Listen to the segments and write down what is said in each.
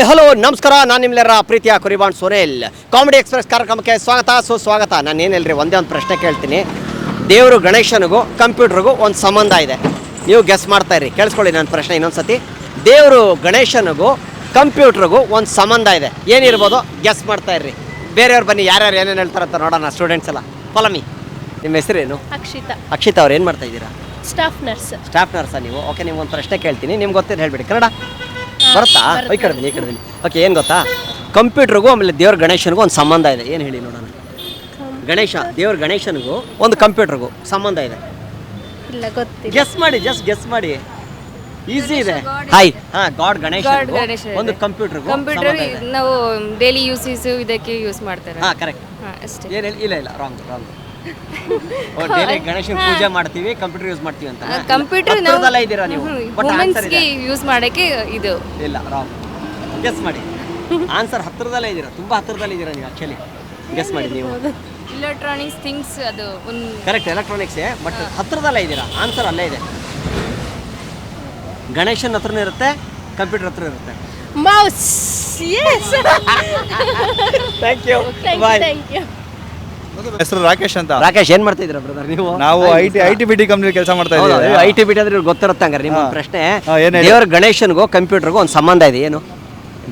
Hi hello ನಮಸ್ಕಾರ. ನಾನು ನಿಮ್ಮೆಲ್ಲರ ಪ್ರೀತಿಯ ಕುರಿಬಾಣ್ ಸೋನೆಲ್. ಕಾಮಿಡಿ ಎಕ್ಸ್ಪ್ರೆಸ್ ಕಾರ್ಯಕ್ರಮಕ್ಕೆ ಸ್ವಾಗತ ಸುಸ್ವಾಗತ. ನಾನು ಏನಿಲ್ಲರಿ ಒಂದೇ ಒಂದು ಪ್ರಶ್ನೆ ಕೇಳ್ತೀನಿ. ದೇವರು ಗಣೇಶನಿಗೂ ಕಂಪ್ಯೂಟ್ರಿಗೂ ಒಂದು ಸಂಬಂಧ ಇದೆ. ನೀವು ಗೆಸ್ ಮಾಡ್ತಾ ಇರಿ. ಕೇಳಿಸ್ಕೊಳ್ಳಿ ನನ್ನ ಪ್ರಶ್ನೆ ಇನ್ನೊಂದು ಸತಿ. ದೇವರು ಗಣೇಶನಿಗೂ ಕಂಪ್ಯೂಟ್ರಿಗೂ ಒಂದು ಸಂಬಂಧ ಇದೆ. ಏನಿರ್ಬೋದು ಗೆಸ್ ಮಾಡ್ತಾ ಇರ್ರಿ. ಬೇರೆಯವ್ರು ಬನ್ನಿ, ಯಾರ್ಯಾರು ಏನೇನು ಹೇಳ್ತಾರಂತ ನೋಡೋಣ. ಸ್ಟೂಡೆಂಟ್ಸ್ ಎಲ್ಲ ಫಲಮಿ. ನಿಮ್ಮ ಹೆಸರೇನು? ಅಕ್ಷಿತಾ. ಅಕ್ಷಿತಾ ಅವ್ರು ಏನು ಮಾಡ್ತಾ ಇದ್ದೀರಾ? Staff nurse. ಸ್ಟಾಫ್ ನರ್ಸಾ ನೀವು? ಓಕೆ, ನಿಮ್ಗೆ ಒಂದು ಪ್ರಶ್ನೆ ಕೇಳ್ತೀನಿ. ನಿಮ್ಗೆ ಗೊತ್ತಿಲ್ಲ ಹೇಳ್ಬಿಡಿ. ಕನ್ನಡ ಬರುತ್ತಾ? ಈ ಕಡೆ ಬನ್ನಿ, ಈ ಕಡೆ ಬನ್ನಿ. ಓಕೆ, ಏನು ಗೊತ್ತಾ, ಕಂಪ್ಯೂಟ್ರಿಗೂ ಆಮೇಲೆ ದೇವ್ರ ಗಣೇಶನಿಗೂ ಒಂದು ಸಂಬಂಧ ಇದೆ. ಏನು ಹೇಳಿ ನೋಡೋಣ. ಗಣೇಶ, ದೇವ್ರ ಗಣೇಶನಿಗೂ ಒಂದು ಕಂಪ್ಯೂಟ್ರಿಗೂ ಸಂಬಂಧ ಇದೆ. ಇಲ್ಲ, ಗೊತ್ತಿಲ್ಲ. ಗೆಸ್ ಮಾಡಿ, ಜಸ್ಟ್ ಗೆಸ್ ಮಾಡಿ. ಈಸಿ ಇದೆ. ಹಾಯ್, ಹಾ, ಗಾಡ್ ಗಣೇಶ ಒಂದು ಕಂಪ್ಯೂಟರ್ ನಾವು ಡೈಲಿ ಯೂಸಸ್ ಇದಕ್ಕೆ ಯೂಸ್ ಮಾಡ್ತಾರೆ. ಹಾ, ಕರೆಕ್ಟ್. ಅಷ್ಟೇ. ಇಲ್ಲ ರಾಂಗ್. ಡೈಲಿ ಗಣೇಶನ ಪೂಜೆ ಮಾಡ್ತೀವಿ, ಕಂಪ್ಯೂಟರ್ ಯೂಸ್ ಮಾಡ್ತೀವಿ ಅಂತ. ಕಂಪ್ಯೂಟರ್ ಹತ್ರದಲ್ಲೇ ಇದ್ದೀರಾ ನೀವು. ವುಮೆನ್ಸ್ಗೆ ಯೂಸ್ ಮಾಡಕ್ಕೆ ಇದು. ಇಲ್ಲ, ರಾಂಗ್. ಗೆಸ್ ಮಾಡಿ. ಆನ್ಸರ್ ಹತ್ರದಲ್ಲೇ ಇದ್ದೀರಾ, ತುಂಬಾ ಹತ್ರದಲ್ಲೇ ಇದ್ದೀರಾ ನೀವು. ಆಕ್ಚುಲಿ ಗೆಸ್ ಮಾಡಿ ನೀವು. ಇಲೆಕ್ಟ್ರಾನಿಕ್ಸ್ ಥಿಂಗ್ಸ್ ಅದು ಒಂದು ಕರೆಕ್ಟ್, ಎಲೆಕ್ಟ್ರಾನಿಕ್ಸೇ, ಬಟ್ ಹತ್ರದಲ್ಲೇ ಇದ್ದೀರಾ. ಆನ್ಸರ್ ಅಲ್ಲೇ ಇದೆ. ಗಣೇಶನ ಹತ್ರನೂ ಇರುತ್ತೆ, ಕಂಪ್ಯೂಟರ್ ಹತ್ರ ಇರುತ್ತೆ. Mouse. Yes. Thank you. Bye. Thank you. ಹೆಸರು ರಾಕೇಶ್ ಅಂತ. ರಾಕೇಶ್, ಏನ್ ಮಾಡ್ತಾ ಇದ್ದೀರಾ ಬ್ರದರ್ ನೀವು? ನಾವು ಐಟಿ ಬಿಟಿ ಕಂಪ್ನಿ ಕೆಲಸ ಮಾಡ್ತಾ ಇದ್ದೀವಿ. ಐಟಿ ಬಿಟಿ ಅಂದ್ರೆ ಗೊತ್ತಿರುತ್ತೆ ಹಂಗಾರೆ. ನಿಮ್ಮ ಪ್ರಶ್ನೆ, ಏನ್ ಹೇಳಿ? ದೇವ್ರ ಗಣೇಶನ್ಗೂ ಕಂಪ್ಯೂಟರ್ಗೂ ಒಂದು ಸಂಬಂಧ ಇದೆ. ಏನು?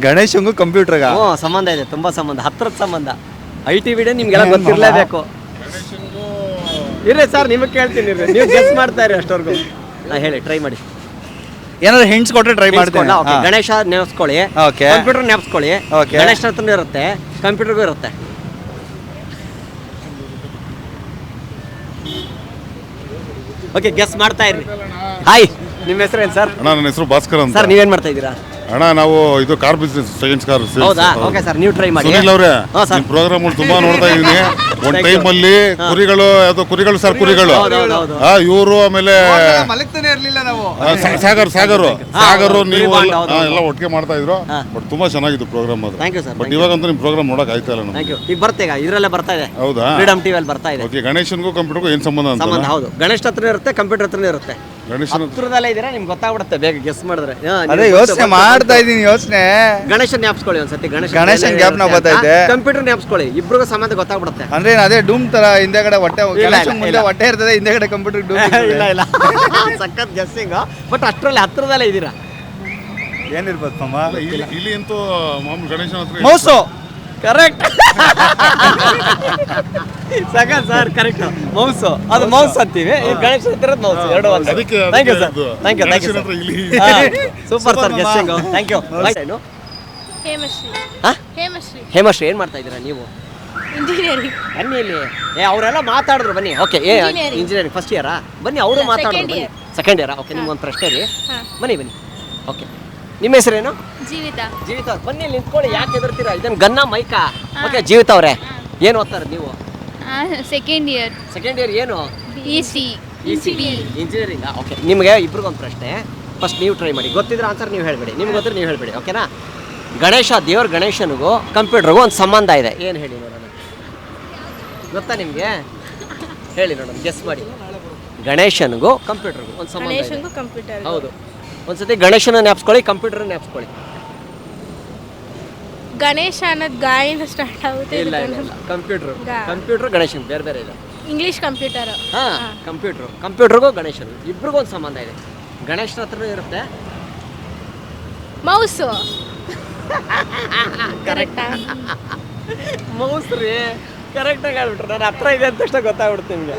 ಗಣೇಶಂಗೂ ಕಂಪ್ಯೂಟರ್ಗ ಸಂಬಂಧ ಇದೆ, ತುಂಬಾ ಸಂಬಂಧ, ಹತ್ರದ ಸಂಬಂಧ. ಐಟಿ ಬಿಡಿ ನಿಮ್ಗೆಲ್ಲ ಗೊತ್ತಿರಲೇಬೇಕು. ಇರ್ರಿ ಸರ್, ನಿಮಗೆ ಕೇಳ್ತೀನಿ, ನೀವು ಗೆಸ್ ಮಾಡ್ತಾ ಇರಿ ಅಷ್ಟವರೆಗೂ. ಹೇಳಿ, ಟ್ರೈ ಮಾಡಿ. ಏನಾದ್ರು ಹಿಂಟ್ಸ್ ಕೊಟ್ರೆ ಟ್ರೈ ಮಾಡ್ತೀನಿ. ಗಣೇಶ ನೆನೆಸ್ಕೊಳ್ಳಿ, Okay. ಕಂಪ್ಯೂಟರ್ ನೆನೆಸ್ಕೊಳ್ಳಿ. Okay. ಗಣೇಶ ಹತ್ರನೂ ಇರುತ್ತೆ, ಕಂಪ್ಯೂಟರ್ಗೂ ಇರುತ್ತೆ. ಓಕೆ, ಗೆಸ್ ಮಾಡ್ತಾ ಇರ್ರಿ. ಹಾಯ್, ನಿಮ್ಮ ಹೆಸರು ಏನು ಸರ್? ಅಣ್ಣ, ನನ್ನ ಹೆಸರು ಭಾಸ್ಕರ್ ಅಂತ. ಸರ್, ನೀವೇನ್ ಮಾಡ್ತಾ ಇದ್ದೀರಾ? ಅಣ್ಣ, ನಾವು ಇದು ಕಾರ್ ಬಿಸ್ನೆಸ್, ಸೆಕೆಂಡ್ಸ್ ಕಾರ್. ಹೌದಾ? ಓಕೆ ಸರ್, ನೀವು ಟ್ರೈ ಮಾಡಿ. ಸುನಿಲ್ ಅವರೇ, ಹಾ, ಸರ್. ನಿಮ್ಮ ಪ್ರೋಗ್ರಾಮ್ ತುಂಬಾ ನೋಡ್ತಾ ಇದೀನಿ. ಒಂದ್ Thank ಟೈಮ್ you. ಅಲ್ಲಿ ಕುರಿಗಳು, ಯಾವ್ದೋ ಕುರಿಗಳು ಸರ್, ಕುರಿಗಳು ಹೌದು. ಇವರು, ಆಮೇಲೆ ಮಲಗ್ತಾನೆ ಇರ್ಲಿಲ್ಲ ನಾವು. ಸಾಗರು ನೀವು ಕುರಿ ಬಾಂಡ್, ಹೌದು. ಎಲ್ಲ ಒಟ್ಟಿಗೆ ಮಾಡ್ತಾ ಇದ್ರು. ಹಾ. ಬಟ್ ತುಂಬಾ ಚೆನ್ನಾಗಿತ್ತು ಪ್ರೋಗ್ರಾಮ್ ಅದು. Thank you, sir. But Thank you. ಇವಾಗಂತೂ ನಿಮ್ ಪ್ರೋಗ್ರಾಮ್ ನೋಡಕ್ ಆಯ್ತಾ ಇಲ್ಲ ನಮ್ಗೆ. Thank you. ಈಗ ಬರ್ತೆ, ಈಗ ಇದರಲ್ಲೇ ಬರ್ತಾ ಇದೆ. ಹೌದಾ? ಫ್ರೀಡಮ್ ಟಿವಿಯಲ್ಲಿ ಬರ್ತಾ ಇದೆ. ಓಕೆ, ಗಣೇಶನ್ಗೂ ಕಂಪ್ಯೂಟರ್ಗೂ ಏನ್ ಸಂಬಂಧ ಅಂತ? ಸಂಬಂಧ, ಹೌದು. ಗಣೇಶ ಹತ್ರನೇ ಇರುತ್ತೆ, ಕಂಪ್ಯೂಟರ್ ಹತ್ರನೇ ಇರುತ್ತೆ. ಗಣೇಶನ ಹತ್ರದಲ್ಲೇ ಇದ್ದೀರಾ, ನಿಮ್ಗೆ ಗೊತ್ತಾಗ್ಬಿಡುತ್ತೆ ಬೇಗ ಗೆಸ್ ಮಾಡಿದ್ರೆ. ಅದೇ ಯೋಚನೆ ಮಾಡ್ತಾ ಇದೀನಿ, ಯೋಚನೆ. ಗಣೇಶನ್ ಜ್ಞಾಪಿಸ್ಕೊಳ್ಳಿ ಒಂದ್ಸತಿ. ಗಣೇಶನ್ ಜ್ಞಾಪನ ಬರ್ತೈತೆ. ಕಂಪ್ಯೂಟರ್ ಜ್ಞಾಪಿಸ್ಕೊಳ್ಳಿ, ಇಬ್ರಿಗೂ ಸಂಬಂಧ ಗೊತ್ತಾಗ್ಬಿಡುತ್ತೆ. ಅಂದ್ರೆ ಅದೇ ಡೂಮ್ ತರ ಹಿಂದೆಗಡೆ ಹೊಟ್ಟೆ, ಇಲ್ಲ, ಗಣೇಶನ್ ಮುಂದೆ ಇಲ್ಲ. ಹೊಟ್ಟೆ ಇರ್ತದೆ, ಹಿಂದೆಗಡೆ ಕಂಪ್ಯೂಟರ್ ಡೂಮ್. ಇಲ್ಲ ಸಖತ್ ಗೆಸ್ಸಿಂಗ್, ಬಟ್ ಅಷ್ಟರಲ್ಲಿ ಹತ್ರದಲ್ಲೇ ಇದ್ದೀರಾ. ಏನಿರ್ಬೋದು ಮಮ್ಮ? ಇಲ್ಲಿ ಅಂತೂ ಮಾಮೂಲು ಗಣೇಶನ ಹತ್ರ ಮೌಸು. ಕರೆಕ್ಟ್. ಸಖತ್ ಸರ್, ಕರೆಕ್ಟ್. ಮೌಸು, ಅದು ಮೌಸ್ ಅಂತೀವಿ. ಈ ಗಣೇಶ ಹತ್ರ ಮೌಸ್, ಎರಡು ಒಂದೇ. ಅದಕ್ಕೆ ಥ್ಯಾಂಕ್ ಯು ಸರ್. ಅದು ಥ್ಯಾಂಕ್ ಯು ಗಣೇಶನ ಹತ್ರ ಇಲ್ಲಿ. Super sir, guessing. Thank you. Hemashree. ಹಾ? ಹೇಮಶ್ರೀ. ಹೇಮಶ್ರೀ, ಏನು ಮಾಡ್ತಾ ಇದ್ದೀರಾ ನೀವು? ಇಂಜಿನಿಯರಿಂಗ್. ಬನ್ನಿ ಇಲ್ಲಿ. ಅವರೆಲ್ಲ ಮಾತಾಡಿದ್ರು, ಬನ್ನಿ. Okay, Engineering. ಇಂಜಿನಿಯರಿಂಗ್ ಫಸ್ಟ್ ಇಯರಾ? ಬನ್ನಿ, ಅವರು ಮಾತಾಡಿದ್ರು. Second ಬನ್ನಿ, year. ಸೆಕೆಂಡ್ ಇಯರಾ? ಓಕೆ, ನಿಮ್ಗೊಂದು ಪ್ರಶ್ನೆ ರೀ. ಹಾ. ಬನ್ನಿ. ಓಕೆ, ನಿಮ್ಮ ಹೆಸರೇನು? ಜೀವಿತ. ಜೀವಿತ ಅವ್ರು, ಬನ್ನಿ ಇಲ್ಲಿ ನಿಂತ್ಕೊಳ್ಳಿ. ಯಾಕೆ ಹೆದರ್ತೀರಾ? ಇದನ್ನು ಗನ್ನ ಮೈಕಾ? ಓಕೆ, ಜೀವಿತ ಅವರೇ, ಏನು ಓದ್ತಾರೆ ನೀವು? Second year. Second year. ಏನು? ಇಸಿ. ಇಂಜಿನಿಯರಿಂಗ್. ಓಕೆ, ನಿಮಗೆ ಇಬ್ರಿಗೊಂದು ಪ್ರಶ್ನೆ. ಫಸ್ಟ್ ನೀವು ಟ್ರೈ ಮಾಡಿ, ಗೊತ್ತಿದ್ರೆ ಆನ್ಸರ್ ನೀವು ಹೇಳಬೇಡಿ, ನಿಮ್ಗೆ ಗೊತ್ತಿದ್ರೆ ನೀವು ಹೇಳಬೇಡಿ. ಓಕೆನಾ? ಗಣೇಶ, ದೇವ್ರ ಗಣೇಶನಿಗೂ ಕಂಪ್ಯೂಟರ್ಗೂ ಒಂದು ಸಂಬಂಧ ಇದೆ. ಏನು ಹೇಳಿ ನೋಡೋಣ. ಗೊತ್ತಾ ನಿಮಗೆ? ಹೇಳಿ ನೋಡೋಣ, ಗೆಸ್ ಮಾಡಿ. ಗಣೇಶನಿಗೂ ಕಂಪ್ಯೂಟರ್ಗೂ ಒಂದು ಸಂಬಂಧ ಇದೆ. ಗಣೇಶಂಗೂ ಕಂಪ್ಯೂಟರ್. ಹೌದು. ಒಂದ್ಸತಿ ಗಣೇಶನ ನೆಪ್ಸ್ಕೊಳ್ಳಿ, ಕಂಪ್ಯೂಟರ್ ನೆಪ್ಸ್ಕೊಳ್ಳಿ. ಗಣೇಶ ಅನ್ನೋದು ಗಾಯನ ಸ್ಟಾರ್ಟ್ ಆಗುತ್ತೆ. ಇಲ್ಲ, ಕಂಪ್ಯೂಟರ್ ಗಣೇಶನ್ ಬೇರೆ ಬೇರೆ ಇದೆ. English computer. ಹಾ, ಕಂಪ್ಯೂಟರ್ಗೂ ಗಣೇಶನ್ ಇಬ್ರಿಗೂ ಒಂದು ಸಂಬಂಧ ಇದೆ. ಗಣೇಶನ ಹತ್ರನೂ ಇರುತ್ತೆ. ಮೌಸು. ಕರೆಕ್ಟಾ? ಮೌಸ್ ರೀ, ಕರೆಕ್ಟಾಗಿ ಹೇಳ್ಬಿಟ್ರೆ. ನಾನು ಹತ್ರ ಇದೆ ಅಂತ ತಕ್ಷಣ ಗೊತ್ತಾಗ್ಬಿಡುತ್ತೆ ನಿಮಗೆ.